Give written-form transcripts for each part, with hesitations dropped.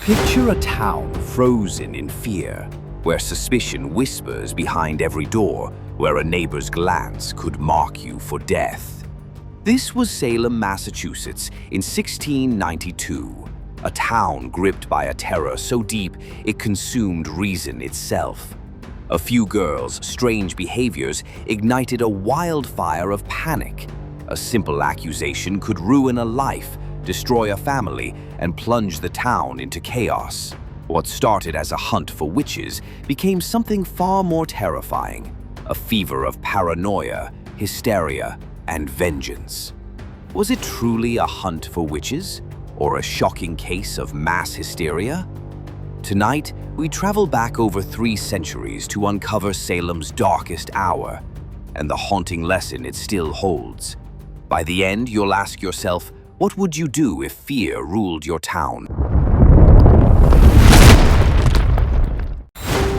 Picture a town frozen in fear, where suspicion whispers behind every door, where a neighbor's glance could mark you for death. This was Salem, Massachusetts in 1692, a town gripped by a terror so deep it consumed reason itself. A few girls' strange behaviors ignited a wildfire of panic. A simple accusation could ruin a life, destroy a family, and plunge the town into chaos. What started as a hunt for witches became something far more terrifying, a fever of paranoia, hysteria, and vengeance. Was it truly a hunt for witches, or a shocking case of mass hysteria? Tonight, we travel back over 3 centuries to uncover Salem's darkest hour, and the haunting lesson it still holds. By the end, you'll ask yourself, what would you do if fear ruled your town?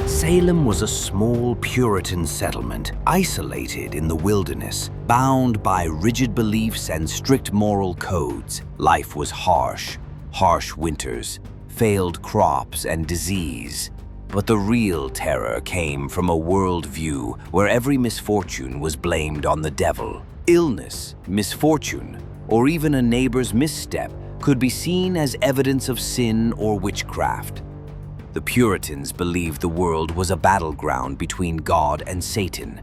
Salem was a small Puritan settlement, isolated in the wilderness, bound by rigid beliefs and strict moral codes. Life was harsh winters, failed crops, and disease. But the real terror came from a worldview where every misfortune was blamed on the devil. Illness, misfortune, or even a neighbor's misstep could be seen as evidence of sin or witchcraft. The Puritans believed the world was a battleground between God and Satan.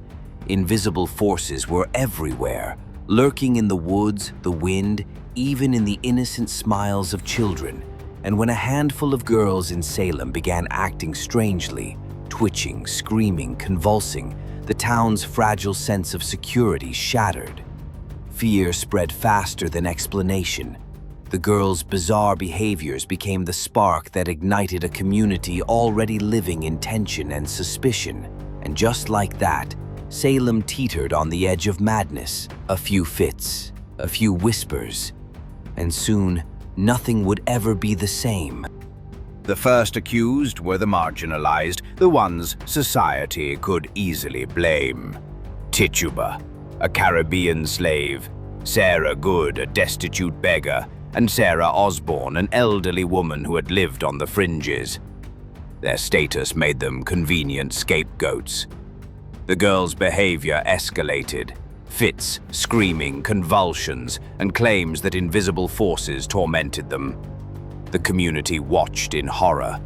Invisible forces were everywhere, lurking in the woods, the wind, even in the innocent smiles of children. And when a handful of girls in Salem began acting strangely, twitching, screaming, convulsing, the town's fragile sense of security shattered. Fear spread faster than explanation. The girls' bizarre behaviors became the spark that ignited a community already living in tension and suspicion. And just like that, Salem teetered on the edge of madness. A few fits, a few whispers, and soon nothing would ever be the same. The first accused were the marginalized, the ones society could easily blame. Tituba, a Caribbean slave, Sarah Good, a destitute beggar, and Sarah Osborne, an elderly woman who had lived on the fringes. Their status made them convenient scapegoats. The girls' behavior escalated. Fits, screaming, convulsions, and claims that invisible forces tormented them. The community watched in horror.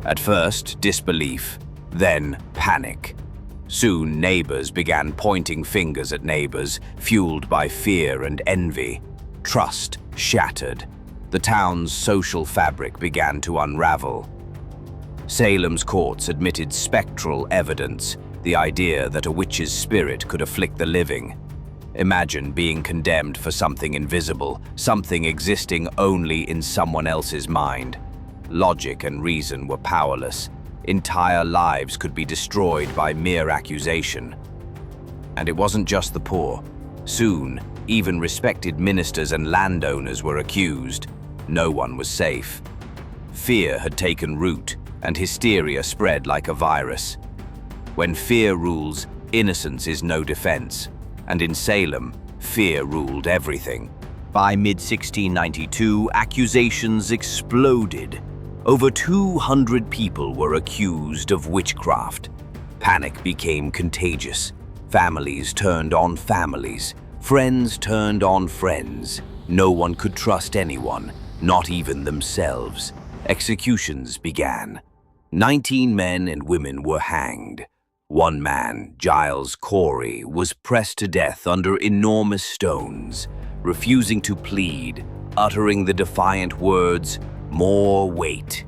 At first, disbelief, then panic. Soon, neighbors began pointing fingers at neighbors, fueled by fear and envy. Trust shattered. The town's social fabric began to unravel. Salem's courts admitted spectral evidence, the idea that a witch's spirit could afflict the living. Imagine being condemned for something invisible, something existing only in someone else's mind. Logic and reason were powerless. Entire lives could be destroyed by mere accusation. And it wasn't just the poor. Soon, even respected ministers and landowners were accused. No one was safe. Fear had taken root, and hysteria spread like a virus. When fear rules, innocence is no defense. And in Salem, fear ruled everything. By mid-1692, accusations exploded. Over 200 people were accused of witchcraft. Panic became contagious. Families turned on families. Friends turned on friends. No one could trust anyone, not even themselves. Executions began. 19 men and women were hanged. One man, Giles Corey, was pressed to death under enormous stones, refusing to plead, uttering the defiant words, "More weight."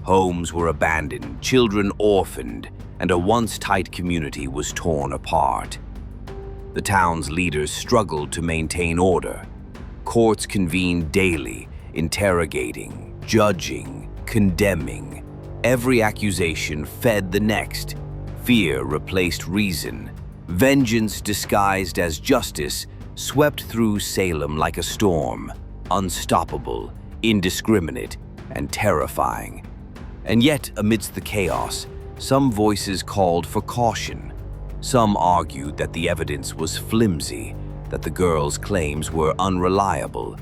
Homes were abandoned, children orphaned, and a once tight community was torn apart. The town's leaders struggled to maintain order. Courts convened daily, interrogating, judging, condemning. Every accusation fed the next. Fear replaced reason. Vengeance disguised as justice swept through Salem like a storm, unstoppable, indiscriminate, and terrifying. And yet, amidst the chaos, some voices called for caution. Some argued that the evidence was flimsy, that the girls' claims were unreliable.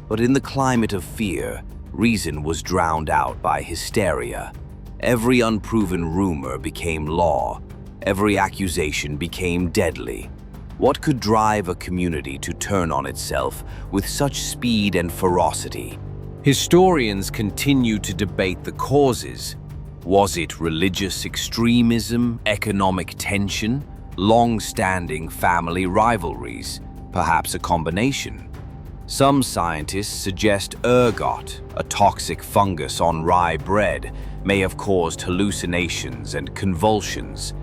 But in the climate of fear, reason was drowned out by hysteria. Every unproven rumor became law. Every accusation became deadly. What could drive a community to turn on itself with such speed and ferocity? Historians continue to debate the causes. Was it religious extremism, economic tension, long-standing family rivalries, perhaps a combination? Some scientists suggest ergot, a toxic fungus on rye bread, may have caused hallucinations and convulsions.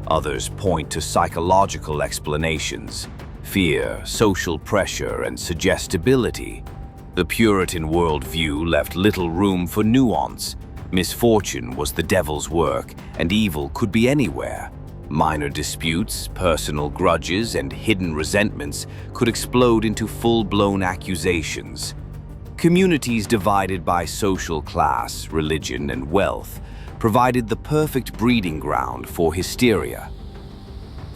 Others point to psychological explanations: fear, social pressure, and suggestibility. The Puritan worldview left little room for nuance. Misfortune was the devil's work, and evil could be anywhere. Minor disputes, personal grudges, and hidden resentments could explode into full-blown accusations. Communities divided by social class, religion, and wealth provided the perfect breeding ground for hysteria.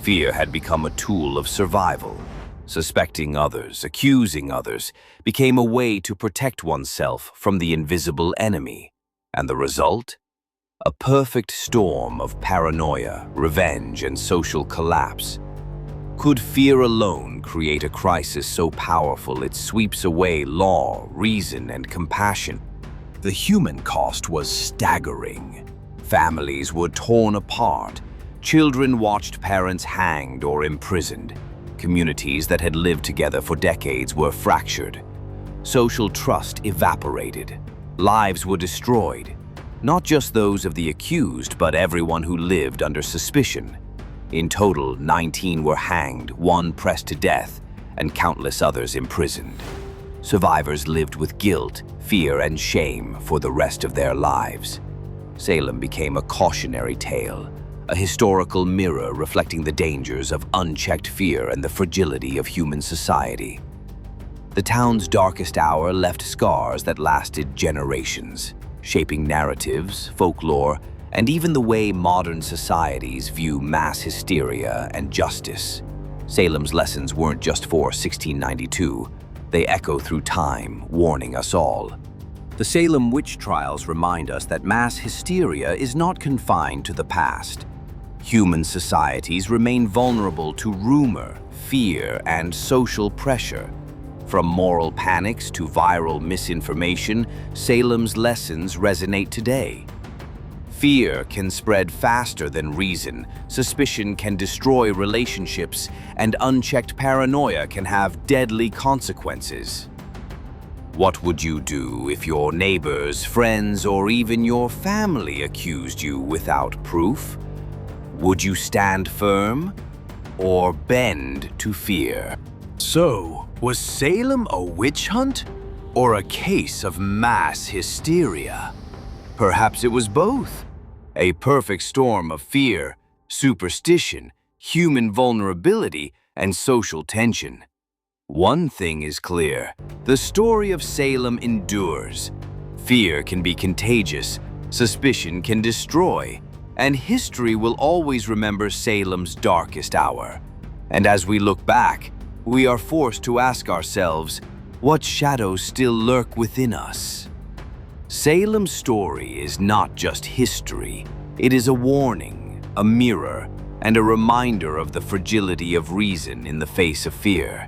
Fear had become a tool of survival. Suspecting others, accusing others, became a way to protect oneself from the invisible enemy. And the result? A perfect storm of paranoia, revenge, and social collapse. Could fear alone create a crisis so powerful it sweeps away law, reason, and compassion? The human cost was staggering. Families were torn apart. Children watched parents hanged or imprisoned. Communities that had lived together for decades were fractured. Social trust evaporated. Lives were destroyed. Not just those of the accused, but everyone who lived under suspicion. In total, 19 were hanged, 1 pressed to death, and countless others imprisoned. Survivors lived with guilt, fear, and shame for the rest of their lives. Salem became a cautionary tale, a historical mirror reflecting the dangers of unchecked fear and the fragility of human society. The town's darkest hour left scars that lasted generations, shaping narratives, folklore, and even the way modern societies view mass hysteria and justice. Salem's lessons weren't just for 1692. They echo through time, warning us all. The Salem Witch Trials remind us that mass hysteria is not confined to the past. Human societies remain vulnerable to rumor, fear, and social pressure. From moral panics to viral misinformation, Salem's lessons resonate today. Fear can spread faster than reason, suspicion can destroy relationships, and unchecked paranoia can have deadly consequences. What would you do if your neighbors, friends, or even your family accused you without proof? Would you stand firm or bend to fear? So, was Salem a witch hunt or a case of mass hysteria? Perhaps it was both. A perfect storm of fear, superstition, human vulnerability, and social tension. One thing is clear: the story of Salem endures. Fear can be contagious, suspicion can destroy, and history will always remember Salem's darkest hour. And as we look back, we are forced to ask ourselves, what shadows still lurk within us? Salem's story is not just history. It is a warning, a mirror, and a reminder of the fragility of reason in the face of fear.